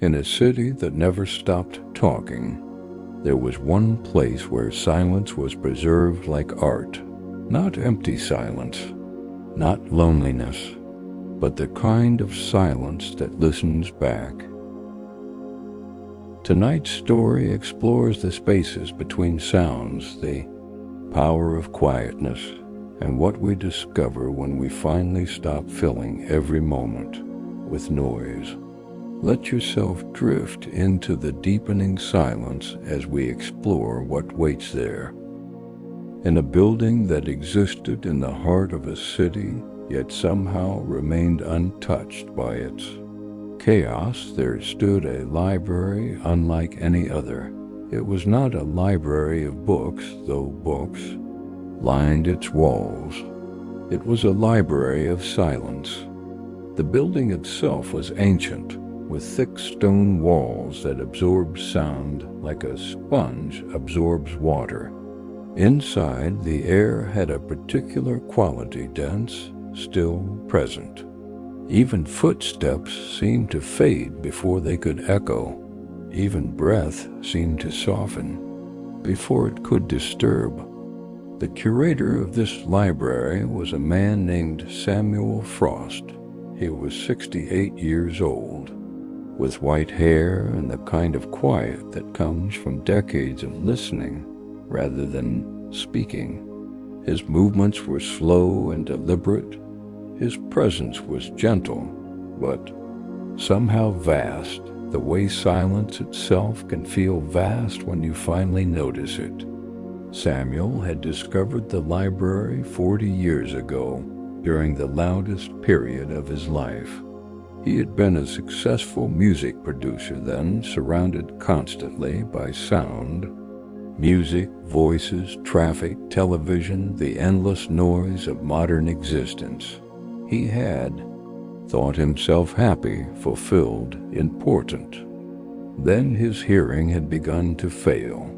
In a city that never stopped talking, there was one place where silence was preserved like art. Not empty silence, not loneliness, but the kind of silence that listens back. Tonight's story explores the spaces between sounds, the power of quietness, and what we discover when we finally stop filling every moment with noise. Let yourself drift into the deepening silence as we explore what waits there. In a building that existed in the heart of a city, yet somehow remained untouched by its chaos, there stood a library unlike any other. It was not a library of books, though books lined its walls. It was a library of silence. The building itself was ancient, with thick stone walls that absorbed sound like a sponge absorbs water. Inside, the air had a particular quality, dense, still present. Even footsteps seemed to fade before they could echo. Even breath seemed to soften before it could disturb. The curator of this library was a man named Samuel Frost. He was 68 years old, with white hair and the kind of quiet that comes from decades of listening rather than speaking. His movements were slow and deliberate. His presence was gentle, but somehow vast, the way silence itself can feel vast when you finally notice it. Samuel had discovered the library 40 years ago, during the loudest period of his life. He had been a successful music producer then, surrounded constantly by sound. Music, voices, traffic, television, the endless noise of modern existence. He had thought himself happy, fulfilled, important. Then his hearing had begun to fail.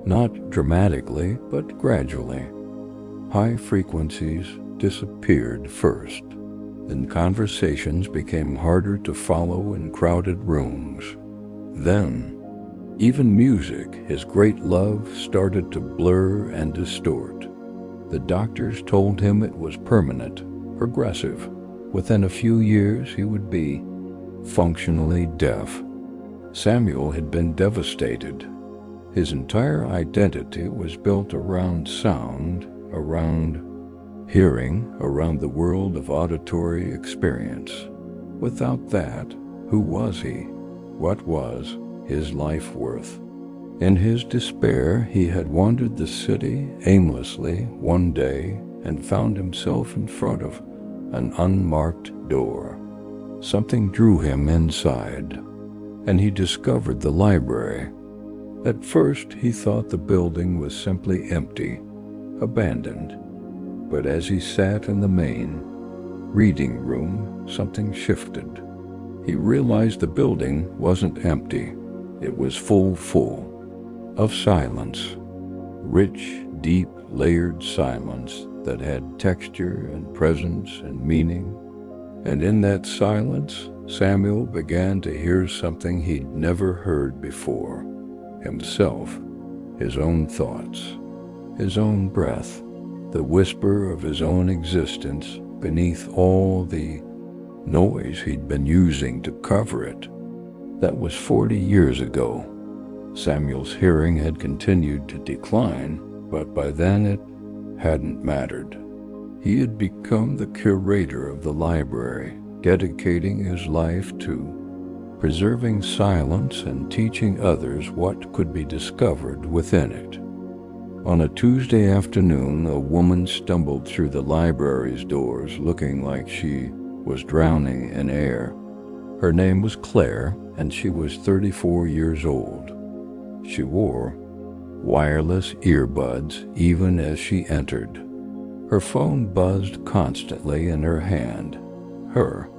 Not dramatically, but gradually. High frequencies disappeared first. Then conversations became harder to follow in crowded rooms. Then, even music, his great love, started to blur and distort. The doctors told him it was permanent, progressive. Within a few years, he would be functionally deaf. Samuel had been devastated. His entire identity was built around sound, around hearing, around the world of auditory experience. Without that, who was he? What was his life worth? In his despair, he had wandered the city aimlessly one day and found himself in front of an unmarked door. Something drew him inside, and he discovered the library. At first, he thought the building was simply empty, abandoned. But as he sat in the main reading room, something shifted. He realized the building wasn't empty. It was full of silence. Rich, deep, layered silence that had texture and presence and meaning. And in that silence, Samuel began to hear something he'd never heard before. Himself, his own thoughts, his own breath, the whisper of his own existence beneath all the noise he'd been using to cover it. That was 40 years ago. Samuel's hearing had continued to decline, but by then it hadn't mattered. He had become the curator of the library, dedicating his life to preserving silence and teaching others what could be discovered within it. On a Tuesday afternoon, a woman stumbled through the library's doors looking like she was drowning in air. Her name was Claire, and she was 34 years old. She wore wireless earbuds even as she entered. Her phone buzzed constantly in her hand. Her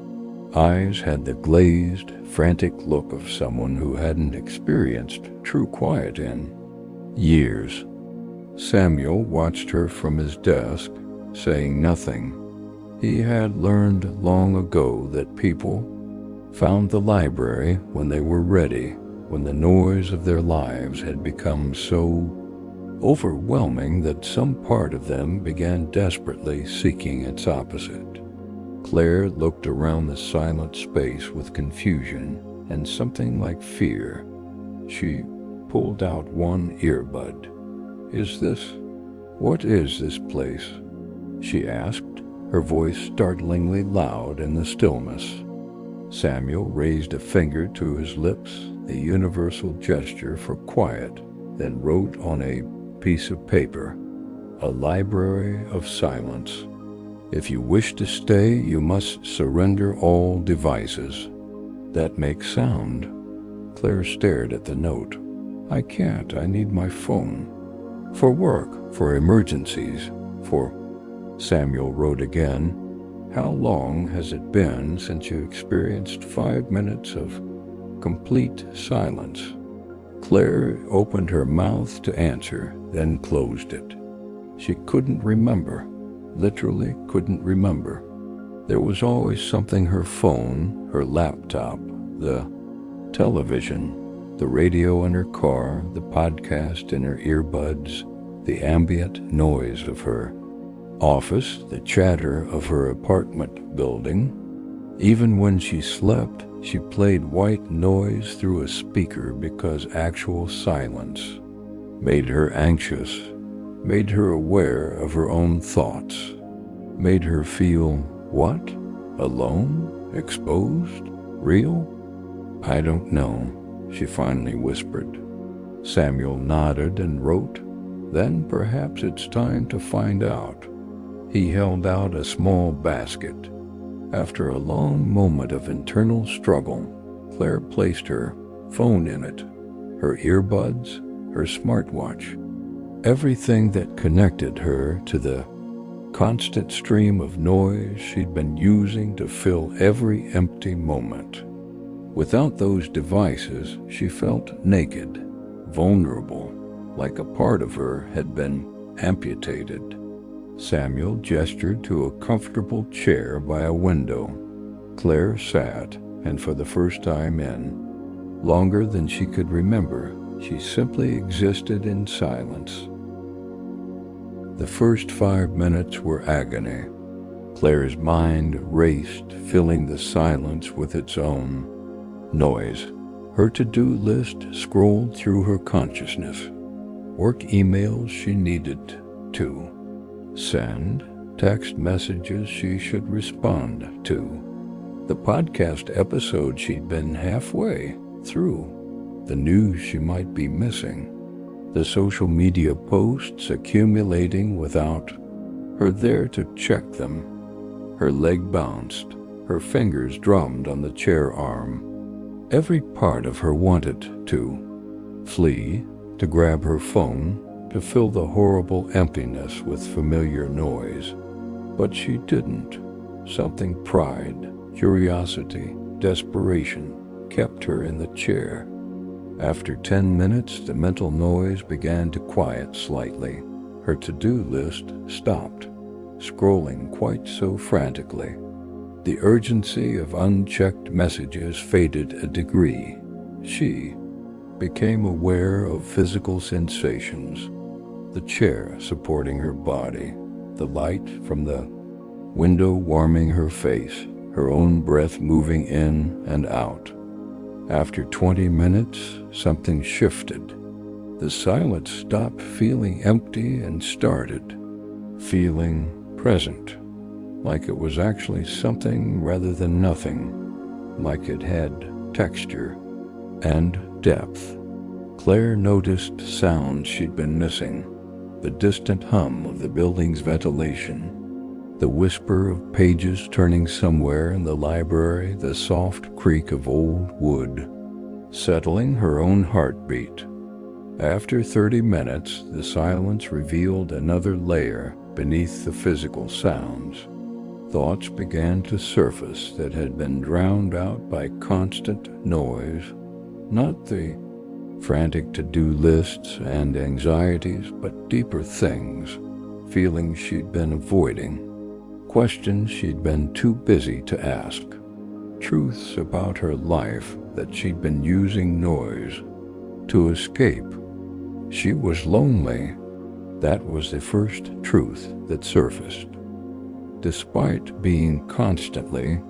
eyes had the glazed, frantic look of someone who hadn't experienced true quiet in years. Samuel watched her from his desk, saying nothing. He had learned long ago that people found the library when they were ready, when the noise of their lives had become so overwhelming that some part of them began desperately seeking its opposite. Claire looked around the silent space with confusion and something like fear. She pulled out one earbud. What is this place?" she asked, her voice startlingly loud in the stillness. Samuel raised a finger to his lips, a universal gesture for quiet, then wrote on a piece of paper, "A library of silence. If you wish to stay, you must surrender all devices." "That makes sound." Claire stared at the note. "I can't. I need my phone. For work, for emergencies, for..." Samuel wrote again, "How long has it been since you experienced 5 minutes of complete silence?" Claire opened her mouth to answer, then closed it. She couldn't remember, literally couldn't remember. There was always something: her phone, her laptop, the television, the radio in her car, the podcast in her earbuds, the ambient noise of her office, the chatter of her apartment building. Even when she slept, she played white noise through a speaker because actual silence made her anxious, made her aware of her own thoughts, made her feel, what? Alone? Exposed? Real? "I don't know," she finally whispered. Samuel nodded and wrote, "Then perhaps it's time to find out." He held out a small basket. After a long moment of internal struggle, Claire placed her phone in it, her earbuds, her smartwatch, everything that connected her to the constant stream of noise she'd been using to fill every empty moment. Without those devices, she felt naked, vulnerable, like a part of her had been amputated. Samuel gestured to a comfortable chair by a window. Claire sat, and for the first time in longer than she could remember, she simply existed in silence. The first 5 minutes were agony. Claire's mind raced, filling the silence with its own noise. Her to-do list scrolled through her consciousness. Work emails she needed to send, text messages she should respond to, the podcast episode she'd been halfway through, the news she might be missing, the social media posts accumulating without her there to check them. Her leg bounced, her fingers drummed on the chair arm. Every part of her wanted to flee, to grab her phone, to fill the horrible emptiness with familiar noise. But she didn't. Something, pride, curiosity, desperation, kept her in the chair. After 10 minutes, the mental noise began to quiet slightly. Her to-do list stopped, scrolling quite so frantically. The urgency of unchecked messages faded a degree. She became aware of physical sensations: the chair supporting her body, the light from the window warming her face, her own breath moving in and out. After 20 minutes, something shifted. The silence stopped feeling empty and started feeling present, like it was actually something rather than nothing, like it had texture and depth. Claire noticed sounds she'd been missing: the distant hum of the building's ventilation, the whisper of pages turning somewhere in the library, the soft creak of old wood settling, her own heartbeat. After 30 minutes, the silence revealed another layer beneath the physical sounds. Thoughts began to surface that had been drowned out by constant noise, not the frantic to-do lists and anxieties, but deeper things, feelings she'd been avoiding, questions she'd been too busy to ask. truths about her life that she'd been using noise to escape. She was lonely. That was the first truth that surfaced. Despite being constantly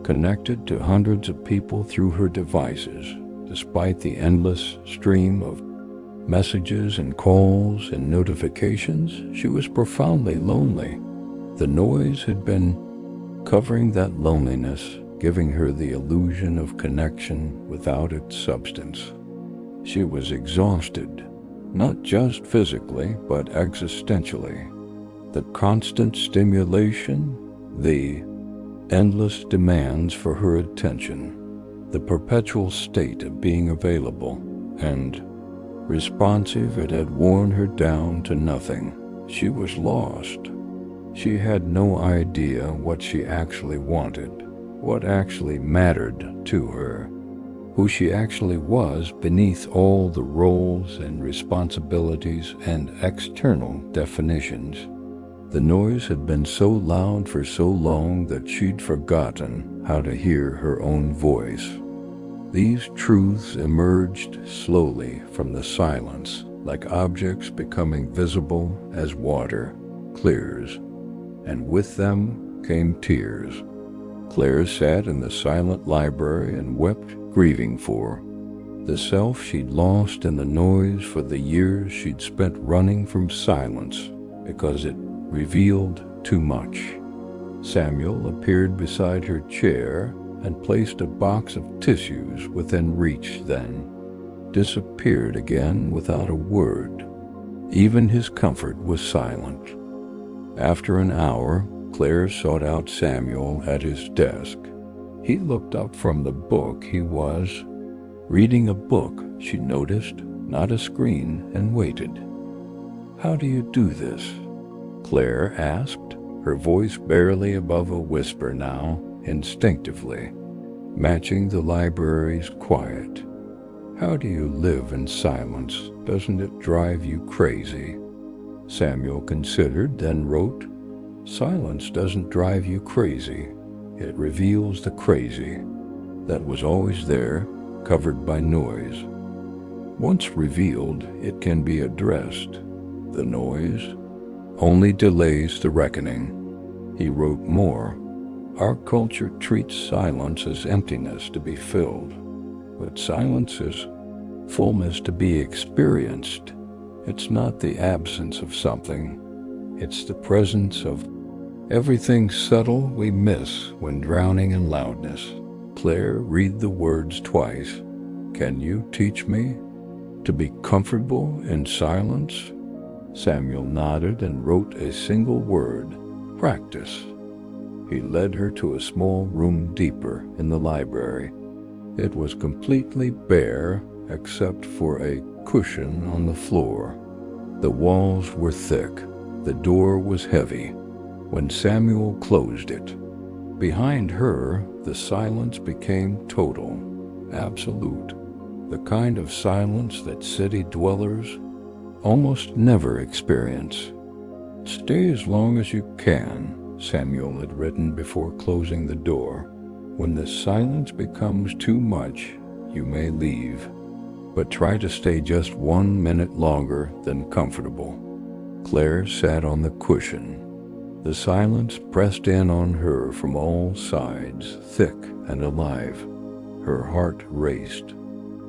connected to hundreds of people through her devices, despite the endless stream of messages and calls and notifications, she was profoundly lonely. The noise had been covering that loneliness, giving her the illusion of connection without its substance. She was exhausted, not just physically, but existentially. The constant stimulation, the endless demands for her attention, the perpetual state of being available and responsive, it had worn her down to nothing. She was lost. She had no idea what she actually wanted, what actually mattered to her, who she actually was beneath all the roles and responsibilities and external definitions. The noise had been so loud for so long that she'd forgotten how to hear her own voice. These truths emerged slowly from the silence, like objects becoming visible as water clears, and with them came tears. Claire sat in the silent library and wept, grieving for the self she'd lost in the noise, for the years she'd spent running from silence because it revealed too much. Samuel appeared beside her chair and placed a box of tissues within reach, then disappeared again without a word. Even his comfort was silent. After an hour, Claire sought out Samuel at his desk. He looked up from the book he was reading, a book, she noticed, not a screen, and waited. "How do you do this?" Claire asked, her voice barely above a whisper now, instinctively, matching the library's quiet. "How do you live in silence? Doesn't it drive you crazy?" Samuel considered, then wrote, "Silence doesn't drive you crazy. It reveals the crazy that was always there, covered by noise. Once revealed, it can be addressed. The noise only delays the reckoning." He wrote more, "Our culture treats silence as emptiness to be filled, but silence is fullness to be experienced. It's not the absence of something, it's the presence of everything subtle we miss when drowning in loudness." Claire read the words twice. "Can you teach me to be comfortable in silence?" Samuel nodded and wrote a single word, "Practice." He led her to a small room deeper in the library. It was completely bare except for a cushion on the floor. The walls were thick. The door was heavy when Samuel closed it. Behind her, the silence became total, absolute, the kind of silence that city dwellers almost never experience. "Stay as long as you can," Samuel had written before closing the door. "When the silence becomes too much, you may leave, but try to stay just 1 minute longer than comfortable." Claire sat on the cushion. The silence pressed in on her from all sides, thick and alive. Her heart raced.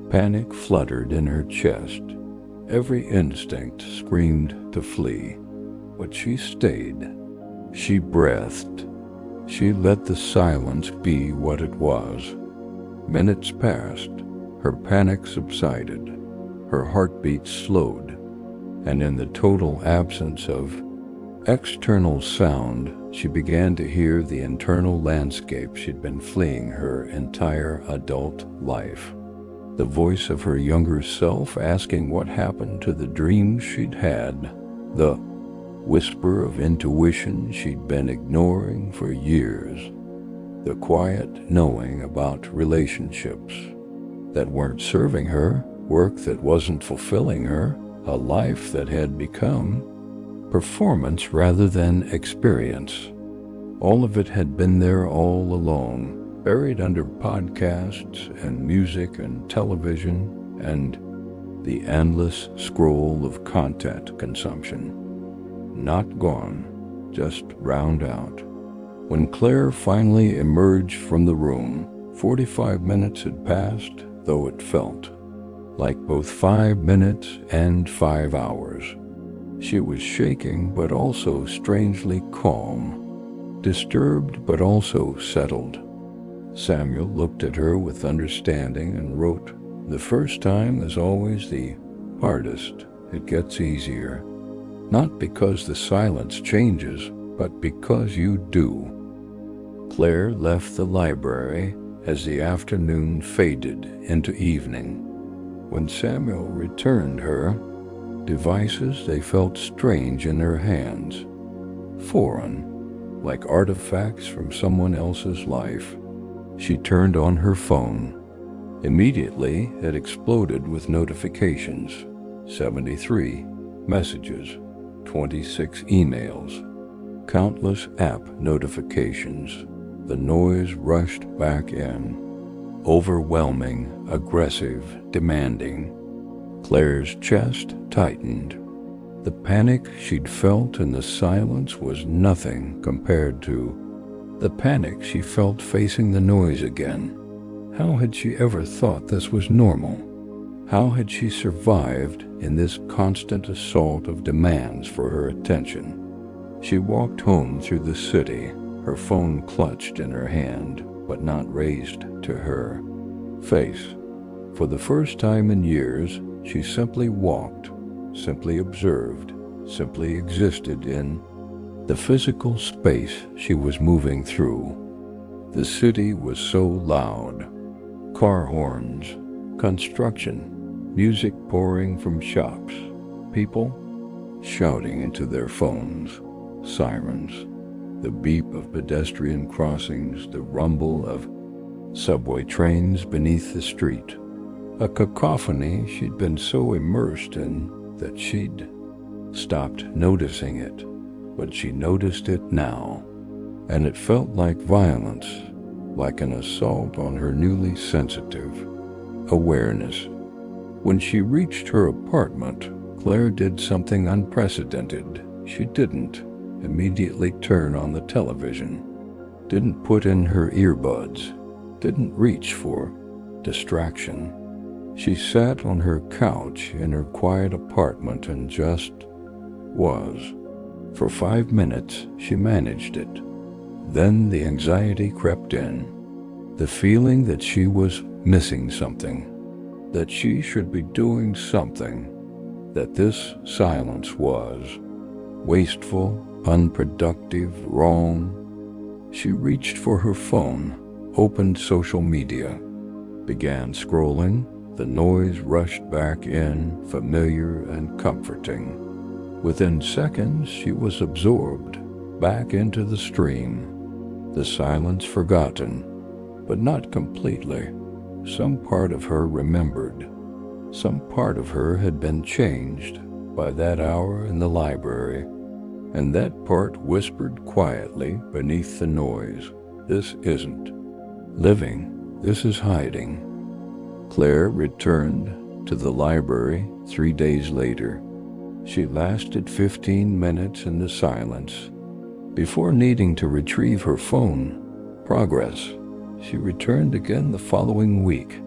Panic fluttered in her chest. Every instinct screamed to flee. But she stayed. She breathed. She let the silence be what it was. Minutes passed. Her panic subsided. Her heartbeat slowed. And in the total absence of external sound, she began to hear the internal landscape she'd been fleeing her entire adult life. The voice of her younger self asking what happened to the dreams she'd had, the whisper of intuition she'd been ignoring for years, the quiet knowing about relationships that weren't serving her, work that wasn't fulfilling her, a life that had become performance rather than experience. All of it had been there all along, buried under podcasts and music and television and the endless scroll of content consumption. Not gone, just drowned out. When Claire finally emerged from the room, 45 minutes had passed, though it felt like both 5 minutes and 5 hours. She was shaking, but also strangely calm, disturbed, but also settled. Samuel looked at her with understanding and wrote, "The first time is always the hardest. It gets easier. Not because the silence changes, but because you do." Claire left the library as the afternoon faded into evening. When Samuel returned her devices, they felt strange in her hands, foreign, like artifacts from someone else's life. She turned on her phone. Immediately, it exploded with notifications. 73 messages, 26 emails, countless app notifications. The noise rushed back in. Overwhelming, aggressive, demanding. Claire's chest tightened. The panic she'd felt in the silence was nothing compared to the panic she felt facing the noise again. How had she ever thought this was normal? How had she survived in this constant assault of demands for her attention? She walked home through the city, her phone clutched in her hand, but not raised to her face. For the first time in years, she simply walked, simply observed, simply existed in the physical space she was moving through. The city was so loud. Car horns, construction, music pouring from shops, people shouting into their phones, sirens, the beep of pedestrian crossings, the rumble of subway trains beneath the street. A cacophony she'd been so immersed in that she'd stopped noticing it, but she noticed it now, and it felt like violence, like an assault on her newly sensitive awareness. When she reached her apartment, Claire did something unprecedented. She didn't immediately turn on the television, didn't put in her earbuds, didn't reach for distraction. She sat on her couch in her quiet apartment and just was. For 5 minutes, she managed it. Then the anxiety crept in, the feeling that she was missing something, that she should be doing something, that this silence was wasteful, unproductive, wrong. She reached for her phone, opened social media, began scrolling. The noise rushed back in, familiar and comforting. Within seconds, she was absorbed back into the stream, the silence forgotten, but not completely. Some part of her remembered. Some part of her had been changed by that hour in the library, and that part whispered quietly beneath the noise, "This isn't living, this is hiding." Claire returned to the library 3 days later. She lasted 15 minutes in the silence before needing to retrieve her phone. Progress. She returned again the following week.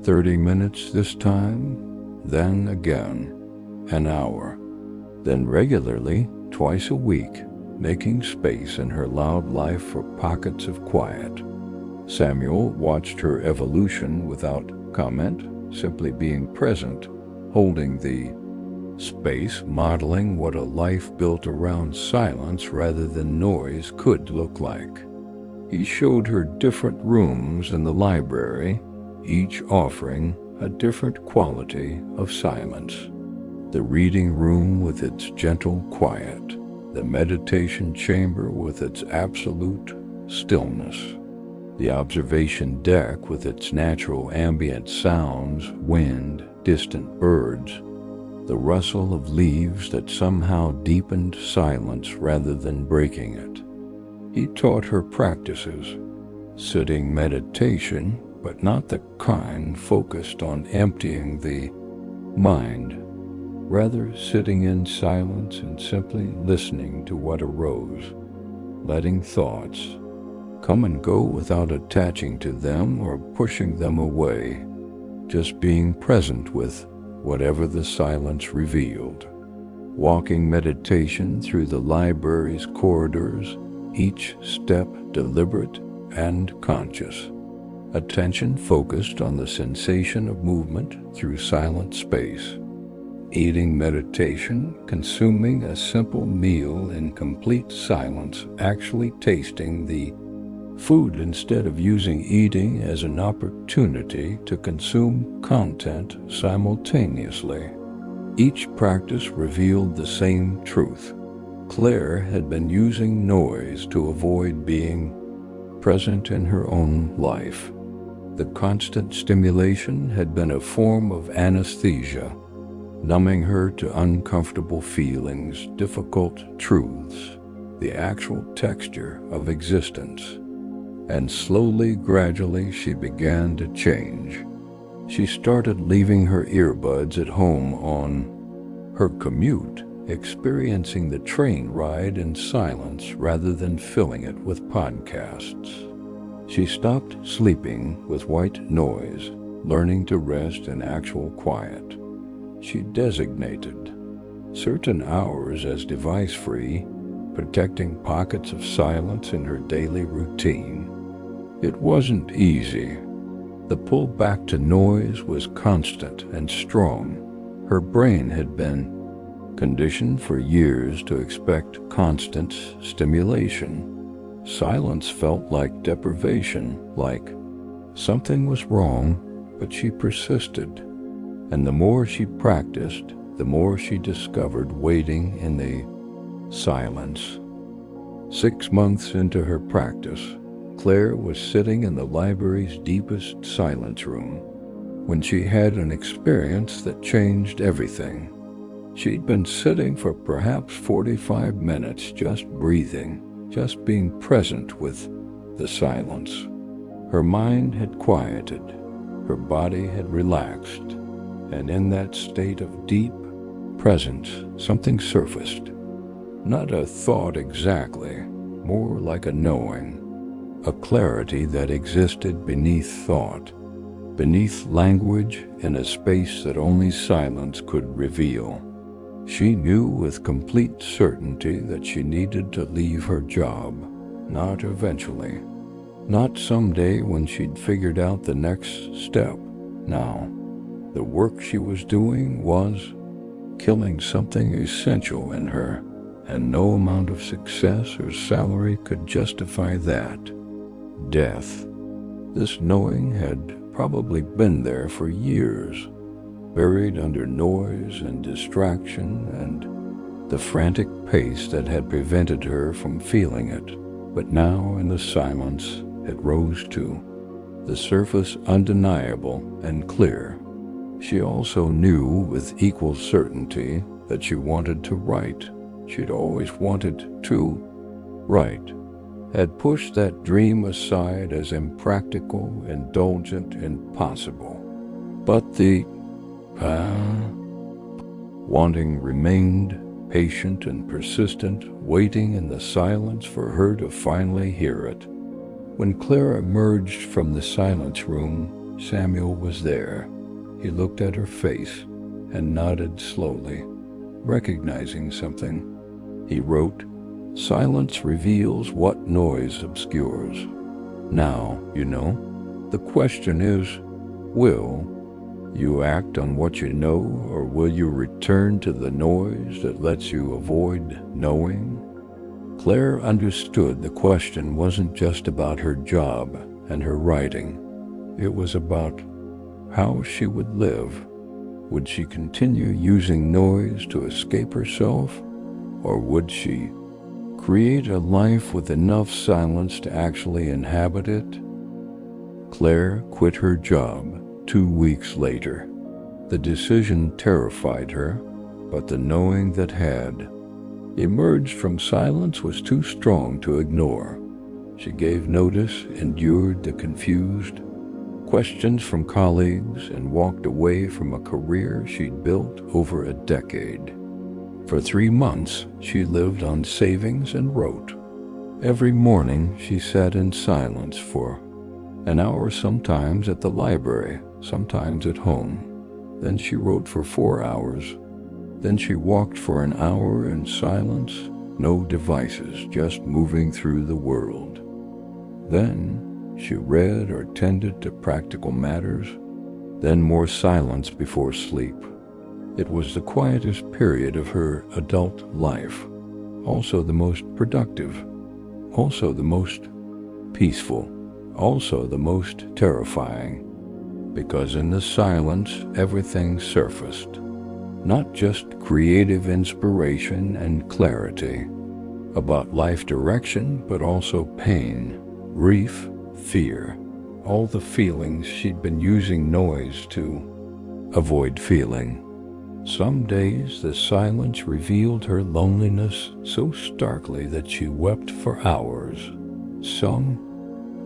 30 minutes this time, then again, an hour. Then regularly, twice a week, making space in her loud life for pockets of quiet. Samuel watched her evolution without comment, simply being present, holding the space, modeling what a life built around silence rather than noise could look like. He showed her different rooms in the library, each offering a different quality of silence. The reading room with its gentle quiet, the meditation chamber with its absolute stillness, the observation deck with its natural ambient sounds, wind, distant birds, the rustle of leaves that somehow deepened silence rather than breaking it. He taught her practices, sitting meditation, but not the kind focused on emptying the mind, rather sitting in silence and simply listening to what arose, letting thoughts come and go without attaching to them or pushing them away, just being present with whatever the silence revealed. Walking meditation through the library's corridors, each step deliberate and conscious. Attention focused on the sensation of movement through silent space. Eating meditation, consuming a simple meal in complete silence, actually tasting the food instead of using eating as an opportunity to consume content simultaneously. Each practice revealed the same truth. Claire had been using noise to avoid being present in her own life. The constant stimulation had been a form of anesthesia, numbing her to uncomfortable feelings, difficult truths, the actual texture of existence. And slowly, gradually, she began to change. She started leaving her earbuds at home on her commute, experiencing the train ride in silence rather than filling it with podcasts. She stopped sleeping with white noise, learning to rest in actual quiet. She designated certain hours as device-free, protecting pockets of silence in her daily routine. It wasn't easy. The pull back to noise was constant and strong. Her brain had been conditioned for years to expect constant stimulation. Silence felt like deprivation, like something was wrong, but she persisted. And the more she practiced, the more she discovered waiting in the silence. 6 months into her practice, Claire was sitting in the library's deepest silence room when she had an experience that changed everything. She'd been sitting for perhaps 45 minutes, just breathing, just being present with the silence. Her mind had quieted, her body had relaxed, and in that state of deep presence, something surfaced. Not a thought exactly, more like a knowing, a clarity that existed beneath thought, beneath language, in a space that only silence could reveal. She knew with complete certainty that she needed to leave her job, not eventually, not someday when she'd figured out the next step. Now, the work she was doing was killing something essential in her, and no amount of success or salary could justify that. Death. This knowing had probably been there for years, buried under noise and distraction and the frantic pace that had prevented her from feeling it. But now in the silence it rose too, the surface undeniable and clear. She also knew with equal certainty that she wanted to write. She'd always wanted to write, had pushed that dream aside as impractical, indulgent, impossible. But the wanting remained, patient and persistent, waiting in the silence for her to finally hear it. When Claire emerged from the silence room, Samuel was there. He looked at her face and nodded slowly, recognizing something. He wrote, "Silence reveals what noise obscures. Now, you know, the question is, will you act on what you know, or will you return to the noise that lets you avoid knowing?" Claire understood the question wasn't just about her job and her writing. It was about how she would live. Would she continue using noise to escape herself, or would she create a life with enough silence to actually inhabit it? Claire quit her job 2 weeks later. The decision terrified her, but the knowing that had emerged from silence was too strong to ignore. She gave notice, endured the confused questions from colleagues, and walked away from a career she'd built over a decade. For 3 months, she lived on savings and wrote. Every morning, she sat in silence for an hour, sometimes at the library, sometimes at home. Then she wrote for 4 hours. Then she walked for an hour in silence, no devices, just moving through the world. Then she read or tended to practical matters, then more silence before sleep. It was the quietest period of her adult life, also the most productive, also the most peaceful, also the most terrifying, because in the silence everything surfaced, not just creative inspiration and clarity about life direction, but also pain, grief, fear, all the feelings she'd been using noise to avoid feeling. Some days the silence revealed her loneliness so starkly that she wept for hours. Some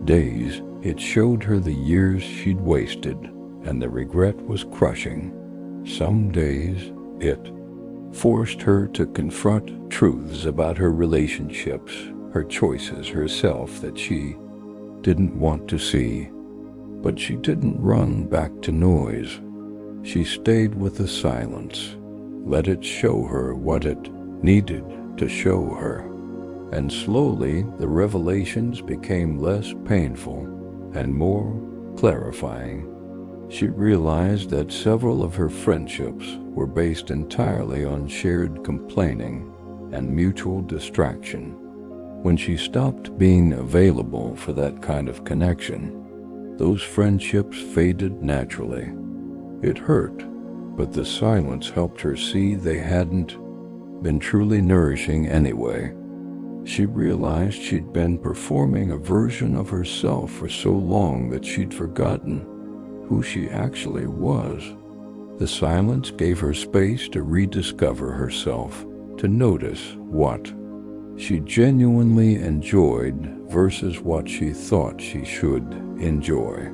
days it showed her the years she'd wasted, and the regret was crushing. Some days it forced her to confront truths about her relationships, her choices, herself that she didn't want to see. But she didn't run back to noise. She stayed with the silence, let it show her what it needed to show her. And slowly the revelations became less painful and more clarifying. She realized that several of her friendships were based entirely on shared complaining and mutual distraction. When she stopped being available for that kind of connection, those friendships faded naturally. It hurt, but the silence helped her see they hadn't been truly nourishing anyway. She realized she'd been performing a version of herself for so long that she'd forgotten who she actually was. The silence gave her space to rediscover herself, to notice what she genuinely enjoyed versus what she thought she should enjoy.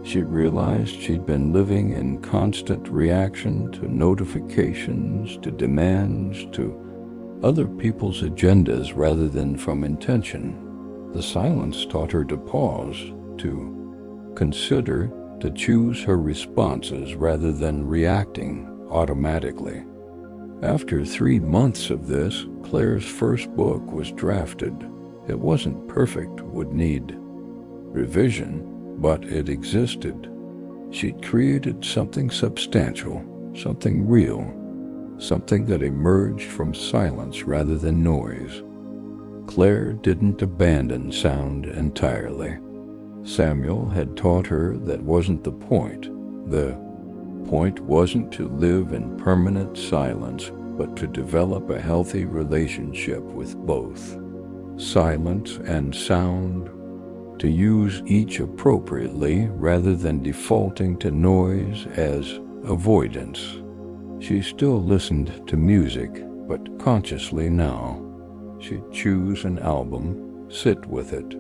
She realized she'd been living in constant reaction to notifications, to demands, to other people's agendas rather than from intention. The silence taught her to pause, to consider, to choose her responses rather than reacting automatically. After 3 months of this, Claire's first book was drafted. It wasn't perfect, would need revision, but it existed. She'd created something substantial, something real, something that emerged from silence rather than noise. Claire didn't abandon sound entirely. Samuel had taught her that wasn't the point. The point wasn't to live in permanent silence, but to develop a healthy relationship with both silence and sound, to use each appropriately rather than defaulting to noise as avoidance. She still listened to music, but consciously now. She'd choose an album, sit with it,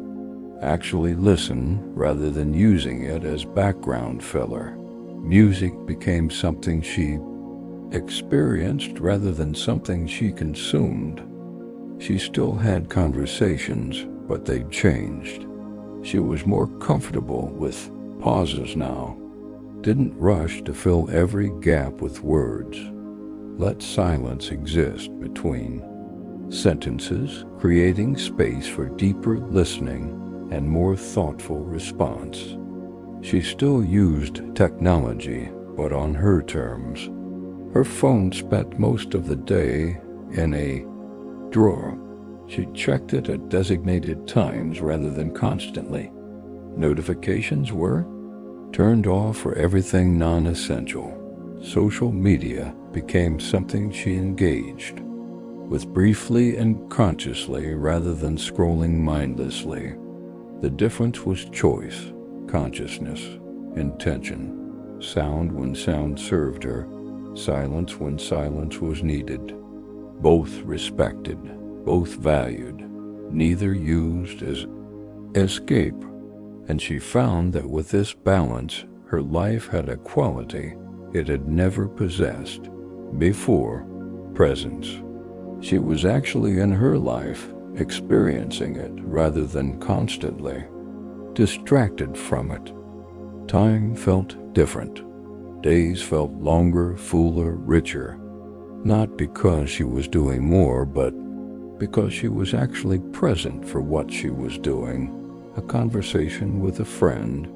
actually listen rather than using it as background filler. Music became something she experienced rather than something she consumed. She still had conversations, but they'd changed. She was more comfortable with pauses now, didn't rush to fill every gap with words. Let silence exist between sentences, creating space for deeper listening and more thoughtful response. She still used technology, but on her terms. Her phone spent most of the day in a drawer. She checked it at designated times rather than constantly. Notifications were turned off for everything non-essential. Social media became something she engaged with briefly and consciously rather than scrolling mindlessly. The difference was choice, consciousness, intention, sound when sound served her, silence when silence was needed. Both respected, both valued, neither used as escape, and she found that with this balance, her life had a quality it had never possessed before: presence. She was actually in her life, experiencing it rather than constantly distracted from it. Time felt different. Days felt longer, fuller, richer. Not because she was doing more, but because she was actually present for what she was doing. A conversation with a friend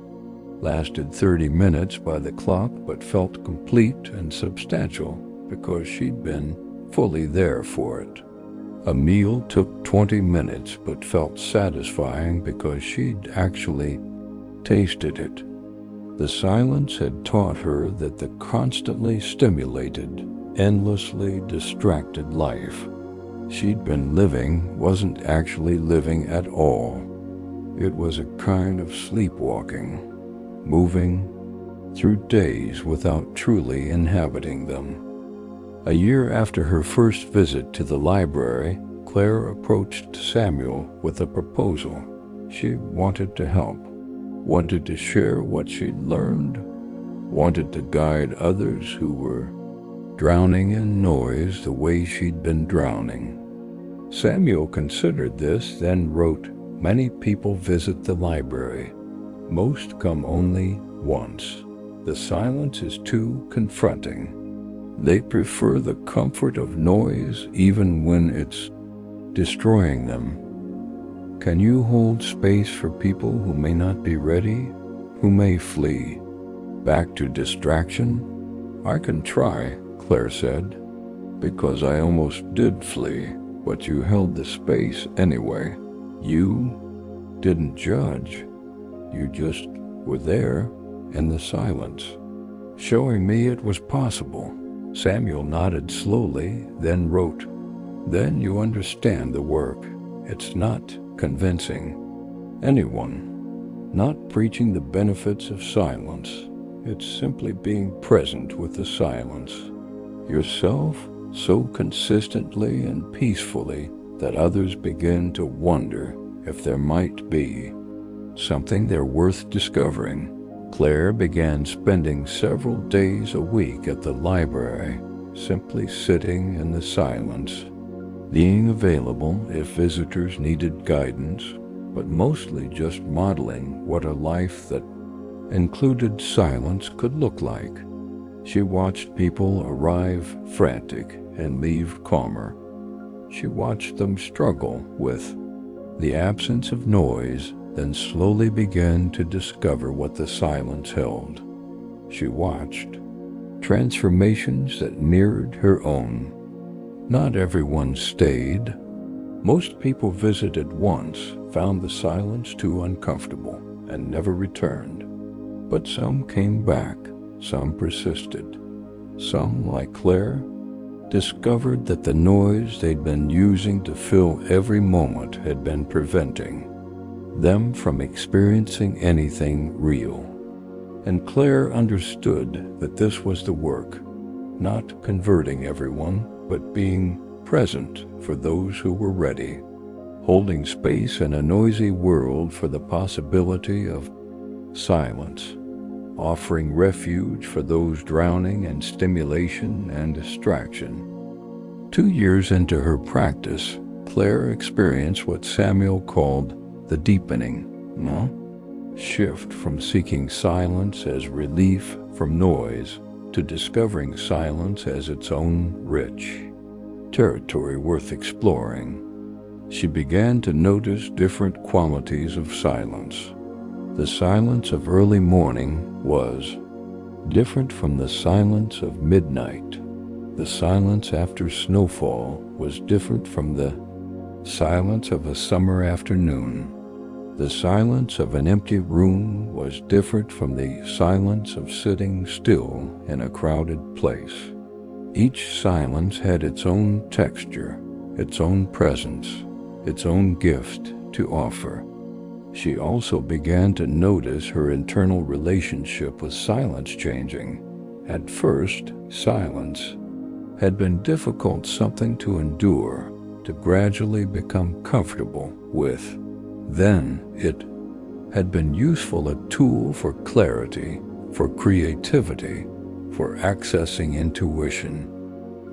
lasted 30 minutes by the clock, but felt complete and substantial because she'd been fully there for it. A meal took 20 minutes, but felt satisfying because she'd actually tasted it. The silence had taught her that the constantly stimulated, endlessly distracted life she'd been living wasn't actually living at all. It was a kind of sleepwalking, moving through days without truly inhabiting them. A year after her first visit to the library, Claire approached Samuel with a proposal. She wanted to help, wanted to share what she'd learned, wanted to guide others who were drowning in noise the way she'd been drowning. Samuel considered this, then wrote, "Many people visit the library. Most come only once. The silence is too confronting. They prefer the comfort of noise even when it's destroying them. Can you hold space for people who may not be ready, who may flee back to distraction?" "I can try," Claire said, "because I almost did flee, but you held the space anyway. You didn't judge. You just were there in the silence, showing me it was possible." Samuel nodded slowly, then wrote, "Then you understand the work. It's not convincing anyone, not preaching the benefits of silence. It's simply being present with the silence, yourself, so consistently and peacefully that others begin to wonder if there might be something they're worth discovering." Claire began spending several days a week at the library, simply sitting in the silence, being available if visitors needed guidance, but mostly just modeling what a life that included silence could look like. She watched people arrive frantic and leave calmer. She watched them struggle with the absence of noise, then slowly began to discover what the silence held. She watched transformations that mirrored her own. Not everyone stayed. Most people visited once, found the silence too uncomfortable, and never returned. But some came back, some persisted. Some, like Claire, discovered that the noise they'd been using to fill every moment had been preventing them from experiencing anything real. And Claire understood that this was the work, not converting everyone, but being present for those who were ready, holding space in a noisy world for the possibility of silence, offering refuge for those drowning in stimulation and distraction. 2 years into her practice, Claire experienced what Samuel called the deepening shift from seeking silence as relief from noise to discovering silence as its own rich territory worth exploring. She began to notice different qualities of silence. The silence of early morning was different from the silence of midnight. The silence after snowfall was different from the silence of a summer afternoon. The silence of an empty room was different from the silence of sitting still in a crowded place. Each silence had its own texture, its own presence, its own gift to offer. She also began to notice her internal relationship with silence changing. At first, silence had been difficult, something to endure, to gradually become comfortable with. Then it had been useful, a tool for clarity, for creativity, for accessing intuition.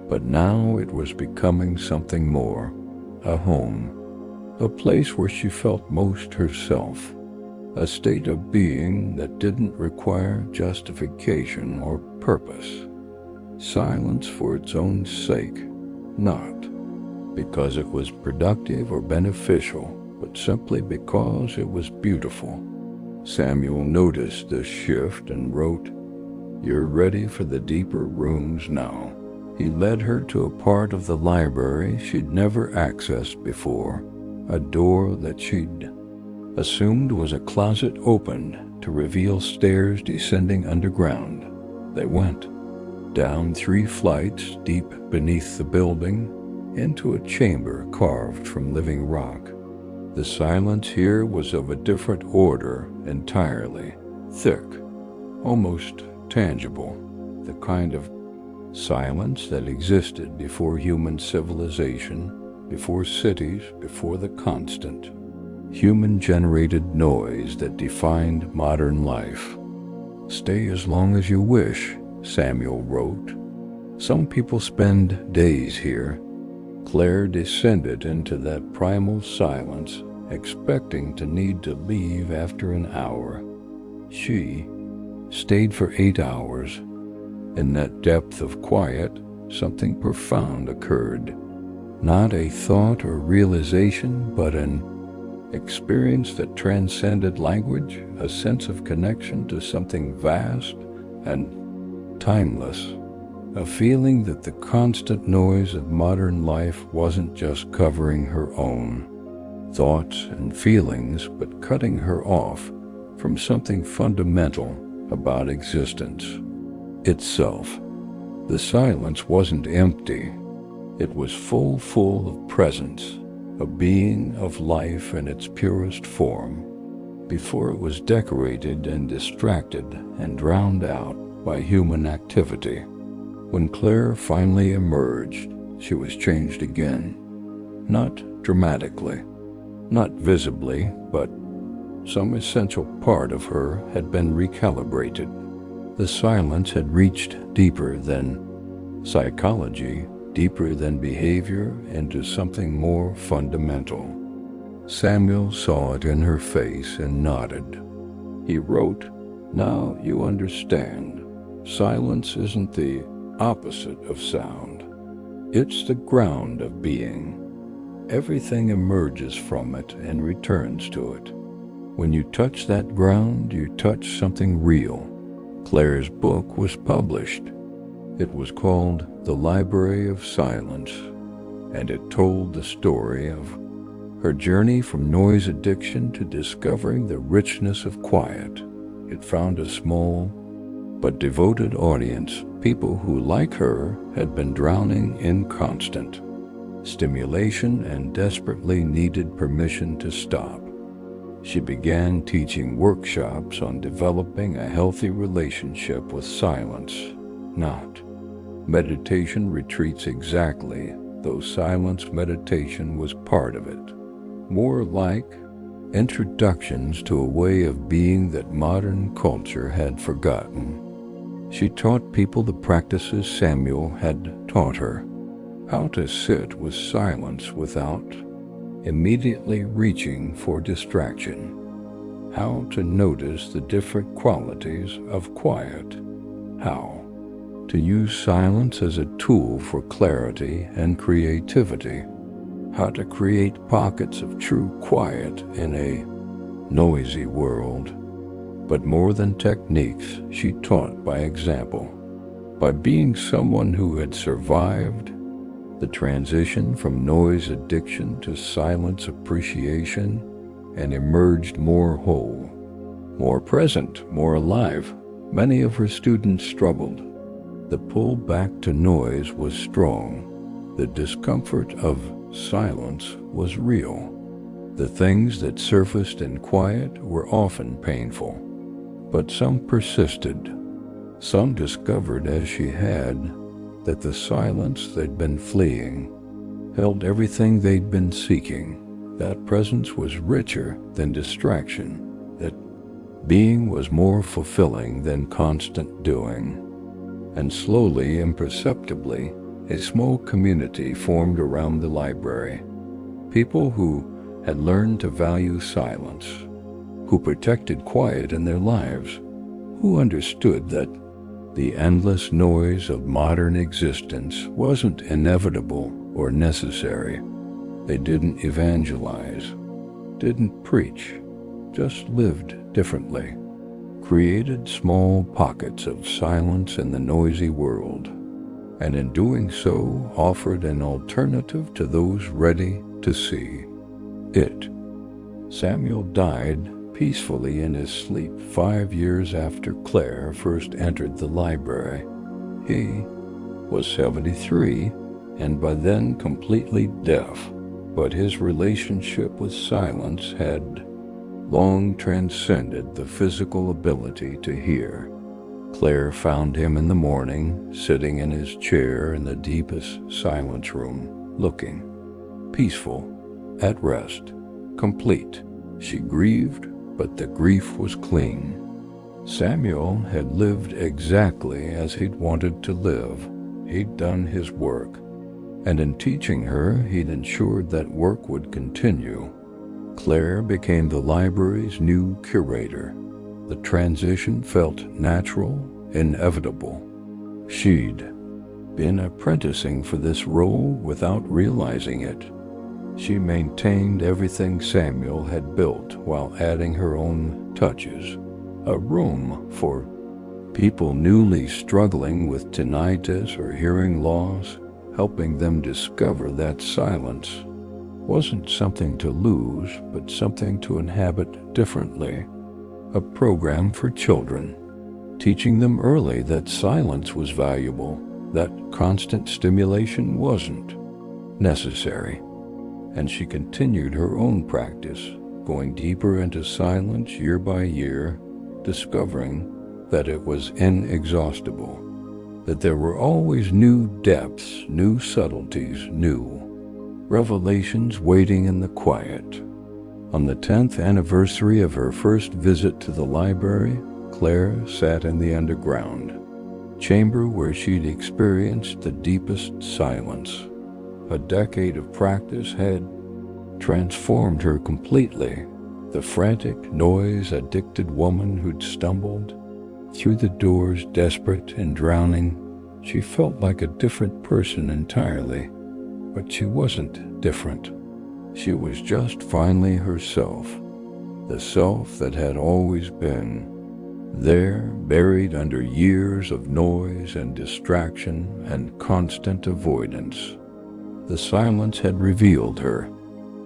But now it was becoming something more, a home, a place where she felt most herself, a state of being that didn't require justification or purpose. Silence for its own sake, not because it was productive or beneficial, but simply because it was beautiful. Samuel noticed this shift and wrote, "You're ready for the deeper rooms now." He led her to a part of the library she'd never accessed before, a door that she'd assumed was a closet opened to reveal stairs descending underground. They went down 3 flights deep beneath the building into a chamber carved from living rock. The silence here was of a different order entirely, thick, almost tangible, the kind of silence that existed before human civilization, before cities, before the constant, human-generated noise that defined modern life. "Stay as long as you wish," Samuel wrote. "Some people spend days here." Claire descended into that primal silence, expecting to need to leave after an hour. She stayed for 8 hours. In that depth of quiet, something profound occurred. Not a thought or realization, but an experience that transcended language, a sense of connection to something vast and timeless. A feeling that the constant noise of modern life wasn't just covering her own thoughts and feelings, but cutting her off from something fundamental about existence itself. The silence wasn't empty. It was full of presence, a being of life in its purest form, before it was decorated and distracted and drowned out by human activity. When Claire finally emerged, she was changed again. Not dramatically, not visibly, but some essential part of her had been recalibrated. The silence had reached deeper than psychology, deeper than behavior, into something more fundamental. Samuel saw it in her face and nodded. He wrote, "Now you understand. Silence isn't the opposite of sound. It's the ground of being. Everything emerges from it and returns to it. When you touch that ground, you touch something real." Claire's book was published. It was called The Library of Silence, and it told the story of her journey from noise addiction to discovering the richness of quiet. It found a small but devoted audience, people who, like her, had been drowning in constant stimulation and desperately needed permission to stop. She began teaching workshops on developing a healthy relationship with silence, not meditation retreats exactly, though silence meditation was part of it. More like introductions to a way of being that modern culture had forgotten. She taught people the practices Samuel had taught her, how to sit with silence without immediately reaching for distraction, how to notice the different qualities of quiet, how to use silence as a tool for clarity and creativity, how to create pockets of true quiet in a noisy world. But more than techniques, she taught by example, by being someone who had survived the transition from noise addiction to silence appreciation and emerged more whole, more present, more alive. Many of her students struggled. The pull back to noise was strong. The discomfort of silence was real. The things that surfaced in quiet were often painful, but some persisted. Some discovered, as she had, that the silence they'd been fleeing held everything they'd been seeking: That presence was richer than distraction, that being was more fulfilling than constant doing. And slowly, imperceptibly, a small community formed around the library. People who had learned to value silence, who protected quiet in their lives, who understood that the endless noise of modern existence wasn't inevitable or necessary. They didn't evangelize, didn't preach, just lived differently, created small pockets of silence in the noisy world, and in doing so offered an alternative to those ready to see it. Samuel died peacefully in his sleep 5 years after Claire first entered the library. He was 73 and by then completely deaf, but his relationship with silence had long transcended the physical ability to hear. Claire found him in the morning, sitting in his chair in the deepest silence room, looking peaceful, at rest, complete. She grieved, but the grief was clean. Samuel had lived exactly as he'd wanted to live. He'd done his work, and in teaching her, he'd ensured that work would continue. Claire became the library's new curator. The transition felt natural, inevitable. She'd been apprenticing for this role without realizing it. She maintained everything Samuel had built while adding her own touches. A room for people newly struggling with tinnitus or hearing loss, helping them discover that silence wasn't something to lose, but something to inhabit differently. A program for children, teaching them early that silence was valuable, that constant stimulation wasn't necessary. And she continued her own practice, going deeper into silence year by year, discovering that it was inexhaustible, that there were always new depths, new subtleties, new revelations waiting in the quiet. On the 10th anniversary of her first visit to the library, Claire sat in the underground chamber where she'd experienced the deepest silence. A decade of practice had transformed her completely. The frantic, noise-addicted woman who'd stumbled through the doors desperate and drowning, she felt like a different person entirely. But she wasn't different. She was just finally herself, the self that had always been there, buried under years of noise and distraction and constant avoidance. The silence had revealed her,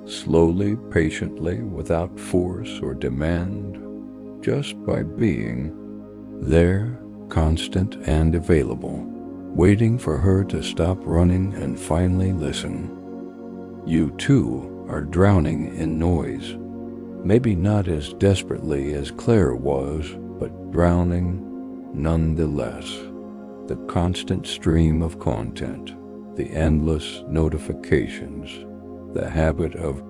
slowly, patiently, without force or demand, just by being there, constant and available, waiting for her to stop running and finally listen. You too are drowning in noise, maybe not as desperately as Claire was, but drowning nonetheless. The constant stream of content, the endless notifications, the habit of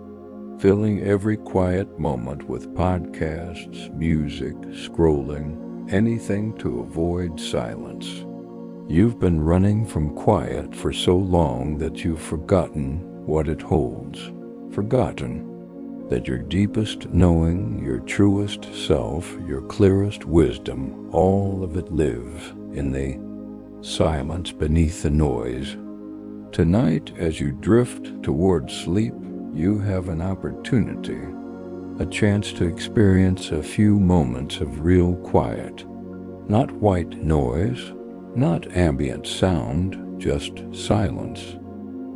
filling every quiet moment with podcasts, music, scrolling, anything to avoid silence. You've been running from quiet for so long that you've forgotten what it holds, forgotten that your deepest knowing, your truest self, your clearest wisdom, all of it lives in the silence beneath the noise. Tonight, as you drift toward sleep, you have an opportunity, a chance to experience a few moments of real quiet. Not white noise, not ambient sound, just silence.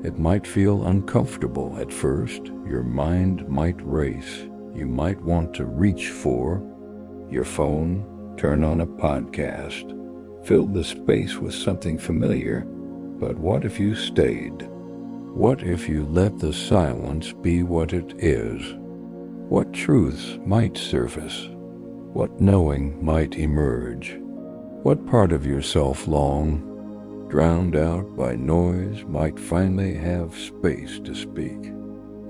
It might feel uncomfortable at first. Your mind might race. You might want to reach for your phone, turn on a podcast, fill the space with something familiar. But what if you stayed? What if you let the silence be what it is? What truths might surface? What knowing might emerge? What part of yourself long drowned out by noise might finally have space to speak?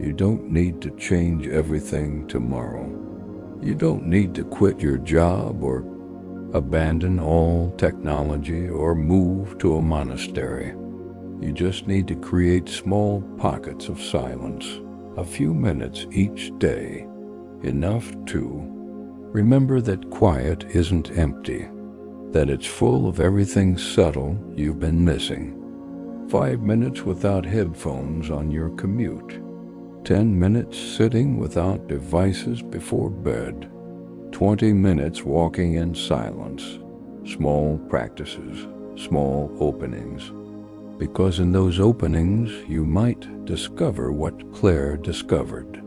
You don't need to change everything tomorrow. You don't need to quit your job or abandon all technology or move to a monastery. You just need to create small pockets of silence, a few minutes each day, enough to remember that quiet isn't empty, that it's full of everything subtle you've been missing. 5 minutes without headphones on your commute. 10 minutes sitting without devices before bed. 20 minutes walking in silence. Small practices, small openings. Because in those openings you might discover what Claire discovered,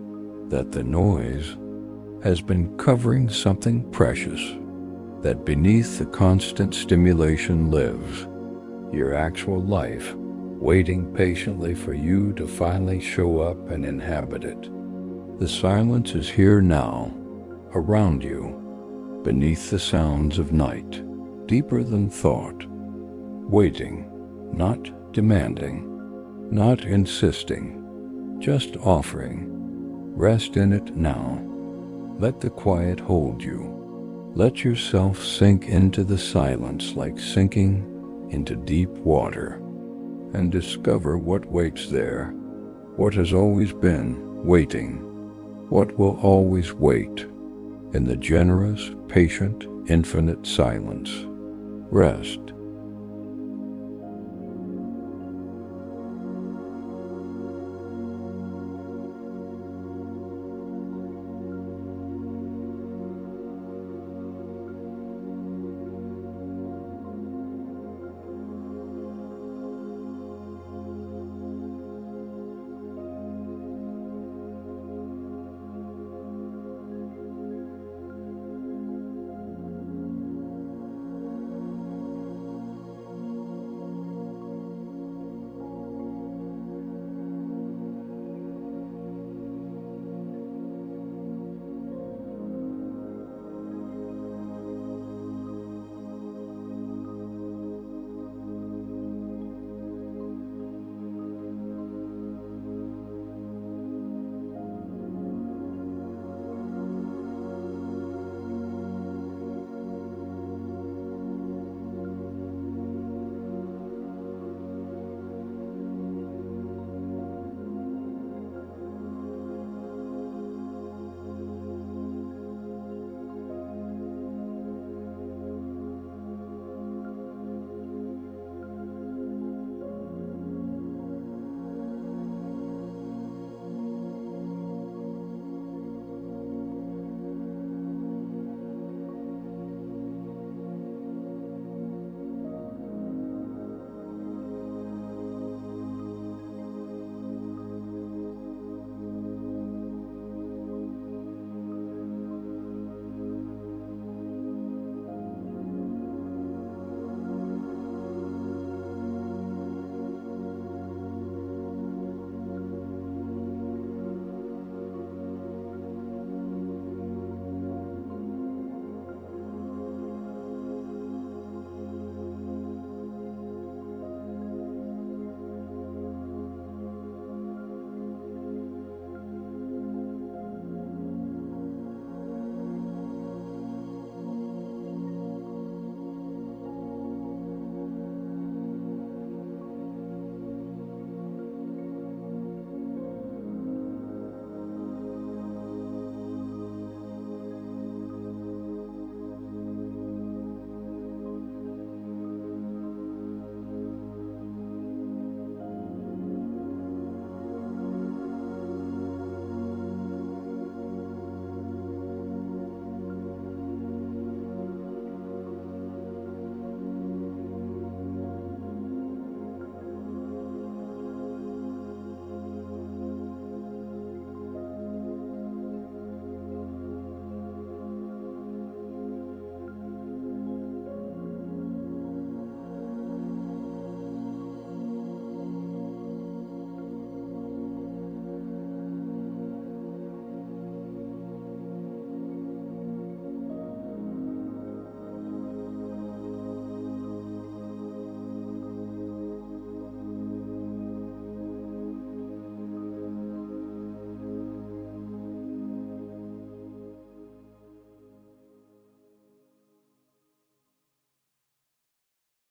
that the noise has been covering something precious, that beneath the constant stimulation lives your actual life, waiting patiently for you to finally show up and inhabit it. The silence is here now, around you, beneath the sounds of night, deeper than thought, waiting, not demanding, not insisting, just offering. Rest in it now. Let the quiet hold you. Let yourself sink into the silence like sinking into deep water, and discover what waits there, what has always been waiting, what will always wait, in the generous, patient, infinite silence. Rest